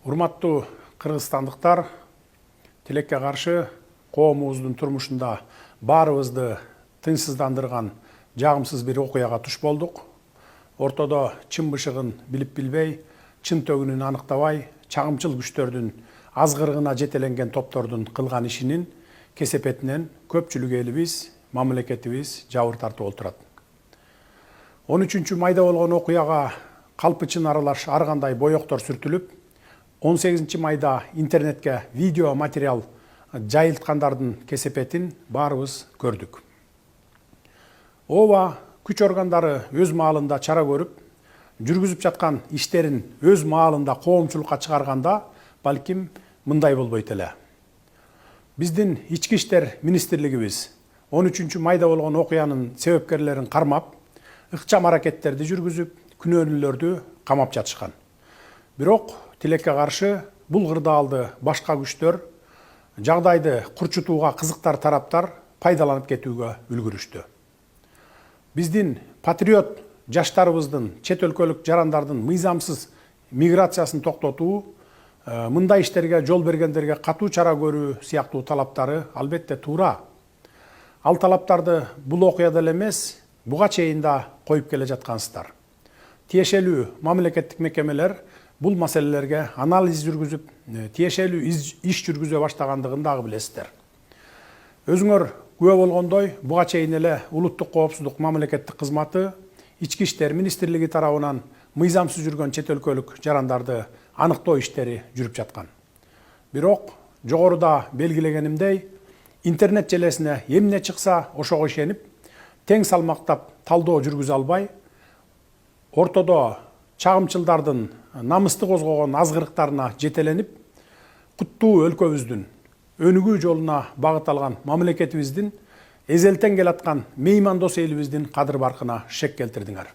Урматтуу кыргызстандыктар, тилекке каршы коомубуздун турмушунда баарыбызды тынчсыздандырган жагымсыз бир окуяга туш болдук. Ортодо чын бышыгын билип билбей, чын төгүнүн аныктабай, чагымчыл күчтөрдүн азгырыгына жетеленген топтордун кылган ишинин кесепетинен көпчүлүк элибиз, мамлекетибиз жабыр тартып отурат. 13 майда болгон окуяга калпычын аралаш ар кандай боектор сүртүлүп, 18 майда интернетке видео материал жайылткандардын кесепетин баарыбыз көрдүк. Ооба күч органдары өз маалында чара көрүп, жүргүзүп жаткан иштерин өз маалында коомчулукка чыгарганда, балким мындай болбойт эле. Биздин ички иштер министрлигибиз 13 майда болгон окуянын себепкерлерин кармап, ыкчам аракеттерди жүргүзүп, күнөөлүүлөрдү камап жатышкан. Бирок тилекке каршы бул кырдаалды башка күчтөр жагдайды курчутууга кызыктар тараптар пайдаланып кетүүгө үлгүрүштү. Биздин патриот жаштарыбыздын чет өлкөлүк жарандардын мыйзамсыз миграциясын токтотуу, мындай иштерге жол бергендерге катуу чара көрүү сыяктуу талаптары албетте туура. Ал талаптарды бул окуяда эле эмес, буга чейин да коюп келе жаткансыздар. Тиешелүү мамлекеттик мекемелер бул маселелерге анализ жүргүзүп, тиешелүү иш жүргүзө баштагандыгын дагы билесиздер. Өзүңөр күбө болгондой, буга чейин эле улуттук коопсуздук мамлекеттик кызматы ички иштер министрлиги тарабынан мыйзамсыз жүргөн чет өлкөлүк жарандарды аныктоо иштери жүрүп жаткан. Бирок жогоруда белгилегенимдей, интернет желесине эмне чыкса ошого ишенип, тең салмактап талдоо жүргүзө албай, ортодо чагымчылдардын намысты козгогон азгырыктарына жетеленип, куттуу өлкөбүздүн өнүгүү жолуна багыт алган мамлекетибиздин эзелтен келаткан меймандос элибиздин кадыр баркына шек келтирдиңер.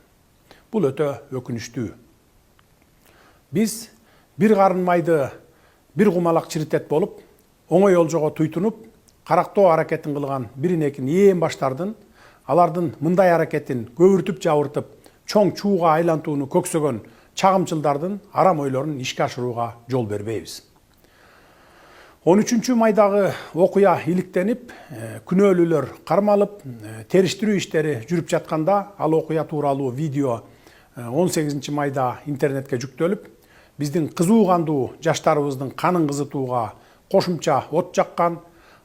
Бул өтө өкүнүчтүү. Биз бир карын майды бир кумалак чиритет болуп, оңой олжого туйтунуп, карактоо аракетин кылган бирин экин ээн баштардын, алардын мындай аракетин көбүртүп жабыртып, чоң чууга айлантууну көксөгөн чагымчылдардын арам ойлорун ишке ашырууга жол бербейбиз. 13 майдагы окуя иликтенип, күнөөлүүлөр кармалып, териштирүү иштери жүрүп жатканда, ал окуя тууралуу видео 18 майда интернетке жүктөлүп, биздин кызуу кандуу жаштарыбыздын канын кызытууга кошумча от жаккан,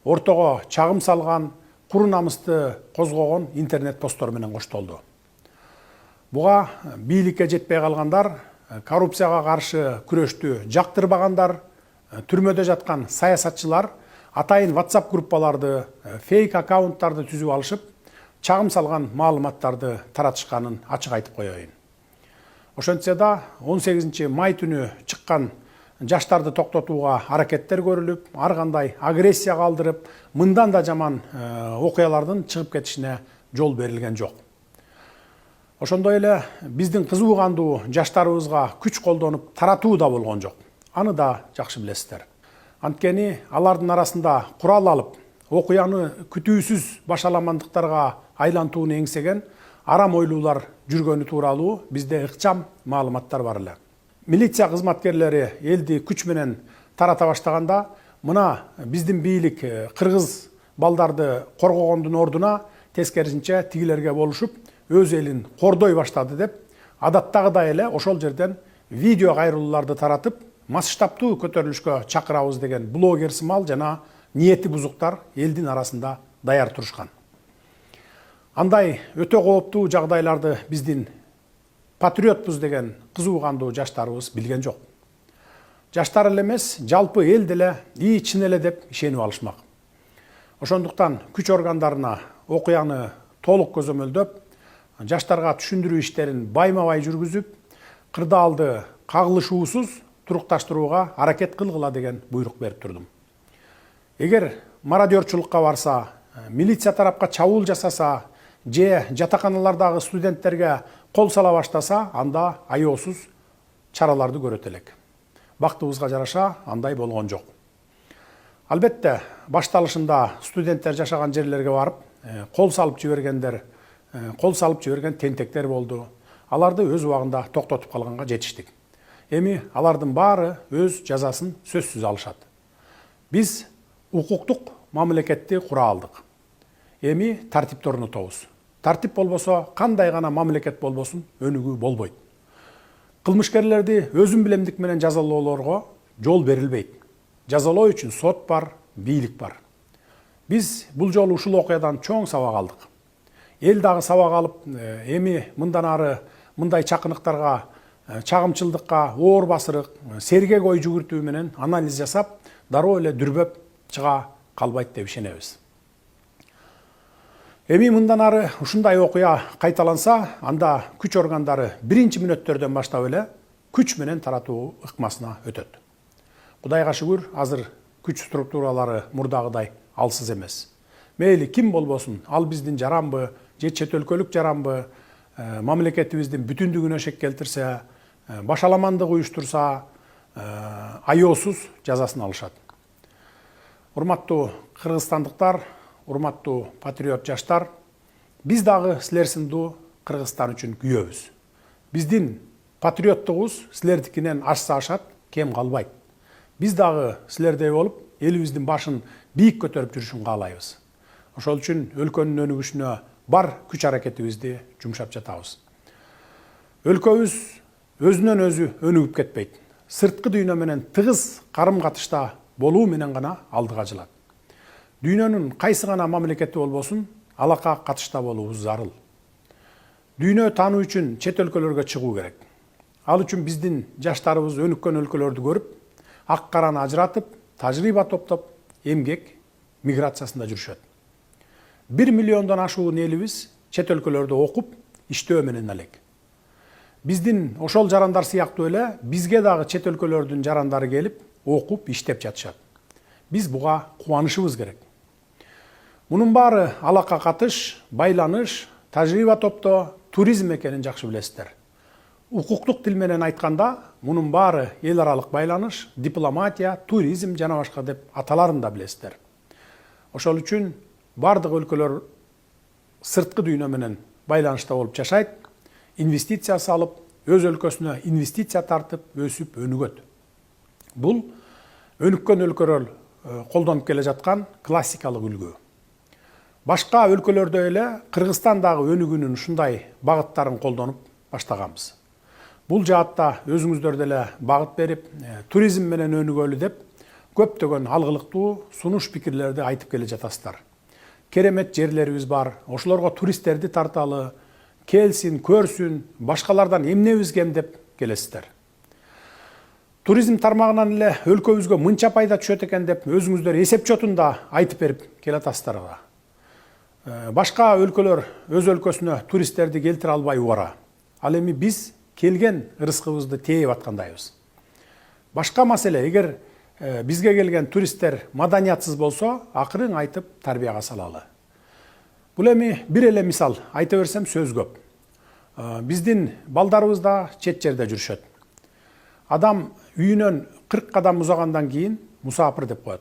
ортого чагым салган, куру намысты козгогон интернет посттор менен коштолду. Буга бийликке жетпей калгандар, коррупцияга каршы күрөштү жактырбагандар, түрмөдө жаткан саясатчылар атайын WhatsApp группаларды, фейк аккаунттарды түзүп алышып, чагым салган маалыматтарды таратышканын ачык айтып коеюн. Ошентсе да 18 май түнү чыккан жаштарды токтотууга аракеттер көрүлүп, ар кандай агрессия калтырып, мындан да жаман окуялардын чыгып кетишине жол берилген жок. Ошондой эле биздин кызуу кандуу жаштарыбызга күч колдонуп таратуу да болгон жок. Аны да жакшы билесиздер. Анткени алардын арасында курал алып, окуяны күтүүсүз башаламандыктарга айлантууну эңсеген арам ойлуулар жүргөнү тууралуу бизде ыкчам маалыматтар бар эле. Милиция кызматкерлери элди күч менен тарата баштаганда, мына биздин бийлик кыргыз балдарды коргогондун ордуна тескерисинче тигилерге болушуп, өз элин кордой баштады деп, адаттагыдай эле ошол жерден видео кайрылууларды таратып, масштабтуу көтөрүлүшкө чакырабыз деген блогер сымал жана ниети бузуктар элдин арасында даяр турушкан. Андай өтө кооптуу жагдайларды биздин патриотпуз деген кызуу кандуу жаштарыбыз билген жок. Жаштар эле эмес, жалпы эл деле чын эле деп ишенип алышмак. Ошондуктан күч органдарына окуяны толук көзөмөлдөп, жаштарга түшүндүрүү иштерин байма-бай жүргүзүп, кырдаалды кагылышуусуз турукташтырууга аракет кылгыла деген буйрук берип турдум. Эгер мародерчулукка барса, милиция тарапка чабуул жасаса, же жатаканалардагы студенттерге кол сала баштаса, анда аеосуз чараларды көрөт элек. Бактыбызга жараша андай болгон жок. Албетте, башталышында студенттер жашаган жерлерге барып, кол салып жиберген тентектер болду. Аларды өз убагында токтотуп калганга жетиштик. эми алардын баары өз жазасын сөзсүз алышат. Биз укуктук мамлекетти кура алдык. Эми тартипти орнотобуз. Тартип болбосо кандай гана мамлекет болбосун өнүгүү болбойт. Кылмышкерлерди өзүн билемдик менен жазалоолорго жол берилбейт. Жазалоо үчүн сот бар, бийлик бар. Биз бул жолу ушул окуядан чоң сабак алдык. Эл дагы сабак алып, эми мындан ары мындай чакыныктарга, чагымчылдыкка, оор басырык, сергек ой жүгүртүү менен анализ жасап, дароо эле дүрбөп чыга калбайт деп ишенебиз. Эми мындан ары ушундай окуя кайталанса, анда күч органдары биринчи мүнөттөрдөн баштап эле күч менен таратуу ыкмасына өтөт. Кудайга шүгүр, азыр күч структуралары мурдагыдай алсыз эмес. Мейли ким болбосун, ал биздин жаранбы, же чет өлкөлүк жаранбы, мамлекетибиздин бүтүндүгүнө шек келтирсе, башаламандык уюштурса, аяосуз жазасын алышат. Урматтуу кыргызстандыктар, урматтуу патриот жаштар, биз дагы силер сындуу Кыргызстан үчүн күйөбүз. Биздин патриоттугубуз силердикинен ашса ашат, кем калбайт. Биз дагы силердей болуп, элибиздин башын бийик көтөрүп жүрүшүн каалайбыз. Ошол үчүн өлкөнүн өнүгүшүнө бар күч аракетибизди жумшап жатабыз. Өлкөбүз өзүнөн өзү өнүгүп кетпейт. Сырткы дүйнө менен тыгыз карым-катышта болуу менен гана алдыга жылат. Дүйнөнүн кайсы гана мамлекети болбосун, алака катышта болуубуз зарыл. Дүйнө таануу үчүн чет өлкөлөргө чыгуу керек. Ал үчүн биздин жаштарыбыз өнүккөн өлкөлөрдү көрүп, ак караны ажыратып, тажрыйба топтоп, эмгек миграциясында жүрүшөт. 1 миллиондон ашуун элибиз чет өлкөлөрдө окуп, иштөө менен алек. Биздин ошол жарандар сыяктуу эле бизге дагы чет өлкөлөрдүн жарандары келип, окуп, иштеп жатышат. Биз буга кубанышыбыз керек. Мунун баары алака катыш, байланыш, тажрыйба топтоо, туризм экенин жакшы билесиздер. Укуктук тил менен айтканда, мунун баары эл аралык байланыш, дипломатия, туризм жана башка деп аталарын да билесиздер. Ошол үчүн бардык өлкөлөр сырткы дүйнө менен байланышта болуп жашайт, инвестиция салып, өз өлкөсүнө инвестиция тартып, өсүп, өнүгөт. Бул өнүккөн өлкөлөр колдонуп келе жаткан классикалык үлгү. Башка өлкөлөрдө эле Кыргызстан дагы өнүгүүнүн ушундай багыттарын колдонуп баштаганбыз. Бул жаатта өзүңүздөр деле багыт берип, туризм менен өнүгөлү деп көптөгөн алгылыктуу сунуш пикирлерди айтып келе жатасыздар. Керемет жерлерибиз бар, ошолорго туристтерди тарталы, келсин, көрсүн, башкалардан эмнебиз кем деп келесиздер. Туризм тармагынан эле өлкөбүзгө мынча пайда түшөт экен деп өзүңүздөр эсеп чотунда айтып берип келатасыздар. Башка өлкөлөр өз өлкөсүнө туристтерди келтире албай убара. Ал эми биз келген ырыскыбызды тээп аткандайбыз. Башка маселе, эгер бизге келген туристтер маданиятсыз болсо, акырын айтып тарбияга салалы. Бул эми бир эле мисал айта берсем сөз көп. Биздин балдарыбыз да чет жерде жүрүшөт. Адам үйүнөн 40 кадам узагандан кийин мусапыр деп коет.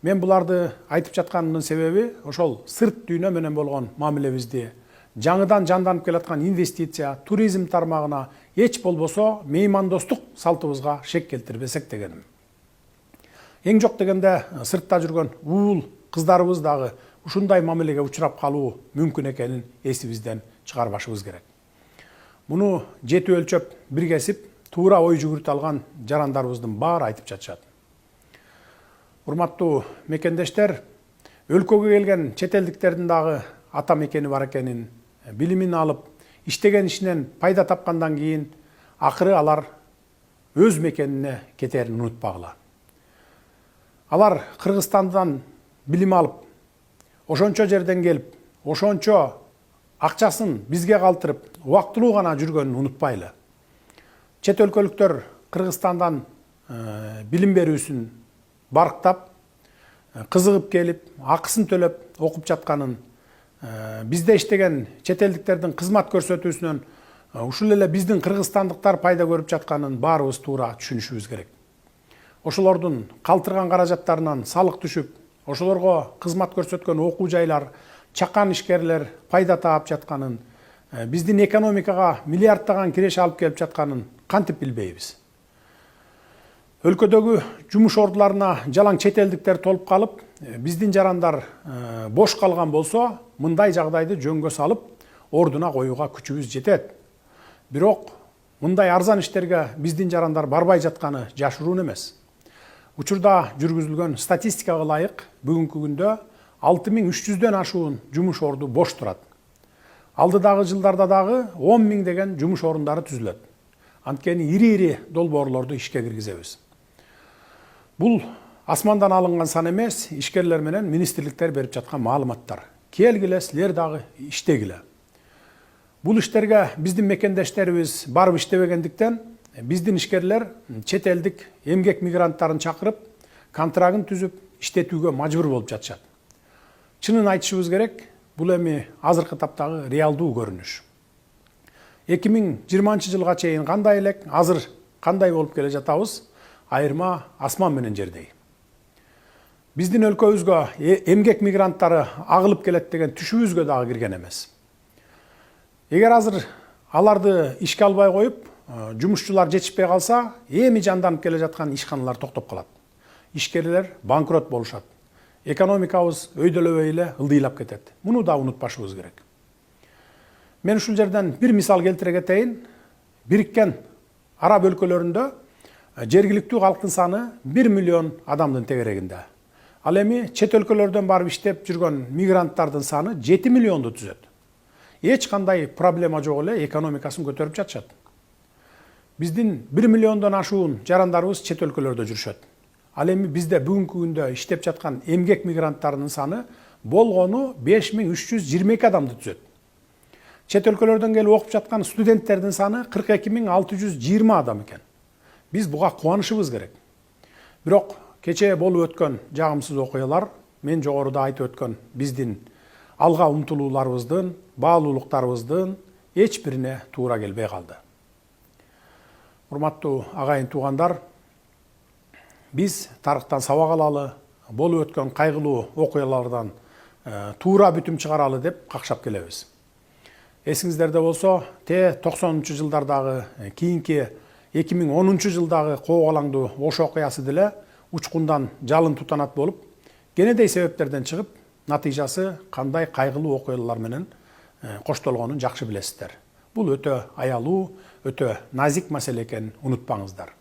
Мен буларды айтып жатканымдын себеби ошол сырт дүйнө менен болгон мамилебизди, жаңыдан жанданып келаткан инвестиция, туризм тармагына эч болбосо меймандостук салтыбызга шек келтирбесек дегеним. Эң жок дегенде сыртта жүргөн уул кыздарыбыз дагы ушундай мамилеге учурап калуу мүмкүн экенин эсибизден чыгарбашыбыз керек. Муну жети өлчөп, бир кесип, туура ой жүгүртө алган жарандарыбыздын баары айтып жатышат. Урматтуу мекендештер, өлкөгө келген чет элдиктердин дагы ата мекени бар экенин, билимин алып, иштеген ишинен пайда тапкандан кийин акыры алар өз мекенине кетерин унутпагыла. Алар Кыргызстандан билим алып, ошончо жерден келип, ошончо акчасын бизге калтырып, убактылуу гана жүргөнүн унутпайлы. Чет өлкөлүктөр Кыргызстандан билим берүүсүн барктап, кызыгып келип, акысын төлөп окуп жатканын, бизде иштеген чет элдиктердин кызмат көрсөтүүсүнөн ушул эле биздин кыргызстандыктар пайда көрүп жатканын баарыбыз туура түшүнүшүбүз керек. Ошолордун калтырган каражаттарынан салык түшүп, ошолорго кызмат көрсөткөн окуу жайлар, чакан ишкерлер пайда таап жатканын, биздин экономикага миллиарддаган киреше алып келип жатканын кантип билбейбиз? Өлкөдөгү жумуш ордуларына жалаң чет элдиктер толуп калып, биздин жарандар бош калган болсо, мындай жагдайды жөнгө салып, ордуна коюуга күчүбүз жетет. Бирок мындай арзан иштерге биздин жарандар барбай жатканы жашыруун эмес. Учурда жүргүзүлгөн статистикага ылайык бүгүнкү күндө 6300дөн ашуун жумуш орду бош турат. Алдыдагы жылдарда дагы 10 000 деген жумуш орундары түзүлөт. Анткени ири-ири долбоорлорду ишке киргизебиз. Бул асмандан алынган сан эмес, ишкерлер менен министрликтер берип жаткан маалыматтар. Келгиле, силер дагы иштегиле. Бул иштерге биздин мекендештерибиз барып иштебегендиктен, биздин ишкерлер чет элдик эмгек мигранттарын чакырып, контрагын түзүп, иштетүүгө мажбур болуп жатышат. Чынын айтышыбыз керек, бул эми азыркы таптагы реалдуу көрүнүш. 2020 жылга чейин кандай элек, азыр кандай болуп келе жатабыз, айырма асман менен жердей. Биздин өлкөбүзгө эмгек мигранттары агылып келет деген түшүбүзгө дагы кирген эмес. Эгер азыр аларды ишке албай коюп, жумушчулар жетишпей калса, эми жанданып келе жаткан ишканалар токтоп калат. Ишкерлер банкрот болушат. Экономикабыз өйдөлөбөй эле ылдыйлап кетет. Муну да унутпашыбыз керек. Мен ушул жерден бир мисал келтире кетейин. Бириккен Араб өлкөлөрүндө жергиликтүү калктын саны 1 миллион адамдын тегерегинде. Ал эми чет өлкөлөрдөн барып иштеп жүргөн мигранттардын саны 7 миллионду түзөт. Эч кандай проблема жок эле экономикасын көтөрүп жатышат. Биздин 1 миллиондон ашуун жарандарыбыз чет өлкөлөрдө жүрүшөт. Ал эми бизде бүгүнкү күндө иштеп жаткан эмгек мигранттарынын саны болгону 5322 адамды түзөт. Чет өлкөлөрдөн келип окуп жаткан студенттердин саны 42620 адам экен. Биз буга кубанышыбыз керек. Бирок кечээ болуп өткөн жагымсыз окуялар, мен жогоруда айтып өткөн биздин алга умтулууларыбыздын, баалуулуктарыбыздын эч бирине туура келбей калды. Урматтуу агайын туугандар, биз тарыхтан сабак алалы, болуп өткөн кайгылуу окуялардан туура бүтүм чыгаралы деп какшап келебиз. Эсиңиздерде болсо, 90-жылдардагы, кийинки 2010 жылдагы коогалаңдуу Ош окуясы деле учкундан жалын тутанат болуп, кенедей себептерден чыгып, натыйжасы кандай кайгылуу окуялар менен коштолгонун жакшы билесиздер. Бул өтө аялуу, өтө назик маселе экенин унутпаңыздар.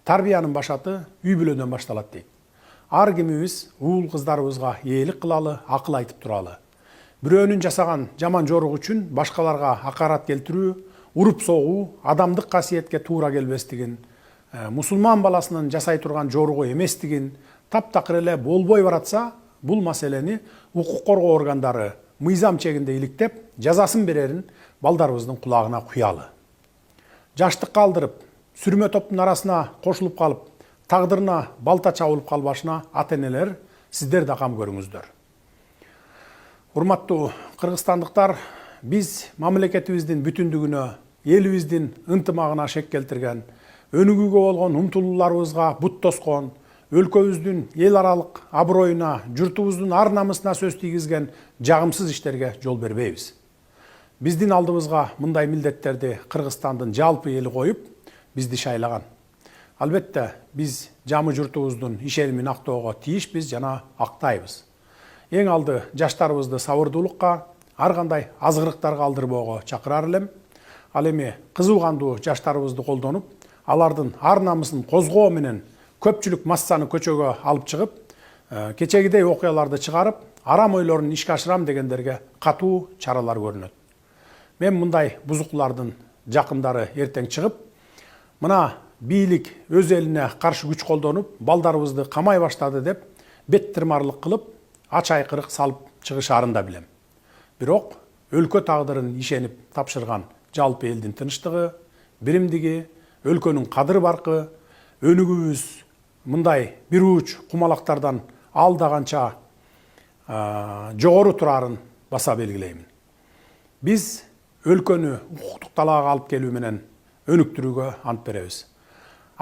Тарбиянын башаты үй бүлөдөн башталат дейт. Ар кимибиз уул кыздарыбызга ээлик кылалы, акыл айтып туралы. Бирөөнүн жасаган жаман жорук үчүн башкаларга акарат келтирүү, уруп согуу адамдык касиетке туура келбестигин, мусулман баласынын жасай турган жоругу эместигин таптакыр эле болбой баратса, бул маселени укук коргоо органдары мыйзам чегинде иликтеп, жазасын берерин балдарыбыздын кулагына куялы. Жаштыкка алдырып, сүрмө топтун арасына кошулуп калып, тагдырына балта чабылып калбашына ата-энелер сиздер да кам көрүңүздөр. Урматтуу кыргызстандыктар, биз мамлекетибиздин бүтүндүгүнө, элибиздин ынтымагына шек келтирген, өнүгүүгө болгон умтулууларыбызга бут тоскон, өлкөбүздүн эл аралык аброюна, журтубуздун ар намысына сөз тийгизген жагымсыз иштерге жол бербейбиз. Биздин алдыбызга мындай милдеттерди Кыргызстандын жалпы эли коюп, бизди шайлаган. Албетте, биз жамы журтубуздун ишенимин актоого тийишпиз жана актайбыз. Эң алды жаштарыбызды сабырдуулукка, ар кандай азгырыктарга алдырбоого чакырар элем. Ал эми кызуу кандуу жаштарыбызды колдонуп, алардын ар намысын козгоо менен көпчүлүк массаны көчөгө алып чыгып, кечегидей окуяларды чыгарып, арам ойлорун ишке ашырам дегендерге катуу чаралар көрүнөт. Мен мындай бузукулардын жакындары эртең чыгып, мына бийлик өз элине каршы күч колдонуп, балдарыбызды камай баштады деп, бет тырмарлык кылып, ач айкырык салып чыгышарын да билем. Бирок өлкө тагдырын ишенип тапшырган жалпы элдин тынчтыгы, биримдиги, өлкөнүн кадыр баркы, өнүгүүбүз мындай бир уч кумалактардан алда канча жогору турарын баса белгилеймин. Биз өлкөнү укуктук талаага алып келүү менен өнүктүрүүгө ант беребиз.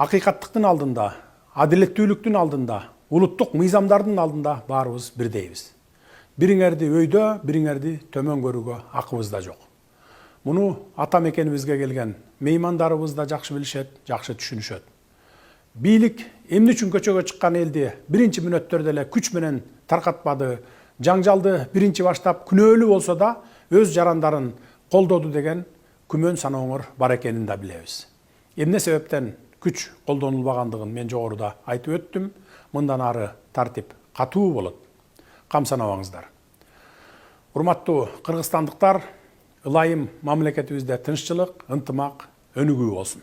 Акыйкаттыктын алдында, адилеттүүлүктүн алдында, улуттук мыйзамдардын алдында баарыбыз бирдейбиз. Бириңерди өйдө, бириңерди төмөн көрүүгө акыбыз да жок. Муну ата мекенибизге келген меймандарыбыз да жакшы билишет, жакшы түшүнүшөт. бийлик эмне үчүн көчөгө чыккан элди биринчи мүнөттөрдө эле күч менен таркатпады, жаңжалды биринчи баштап күнөөлүү болсо да өз жарандарын колдоду деген күмөн санооңор бар экенин да билебиз. Эмне себептен күч колдонулбагандыгын мен жогоруда айтып өттүм. Мындан ары тартип катуу болот. Кам санабаңыздар. Урматтуу кыргызстандыктар, ылайым мамлекетибизде тынччылык, ынтымак өнүгүү болсун.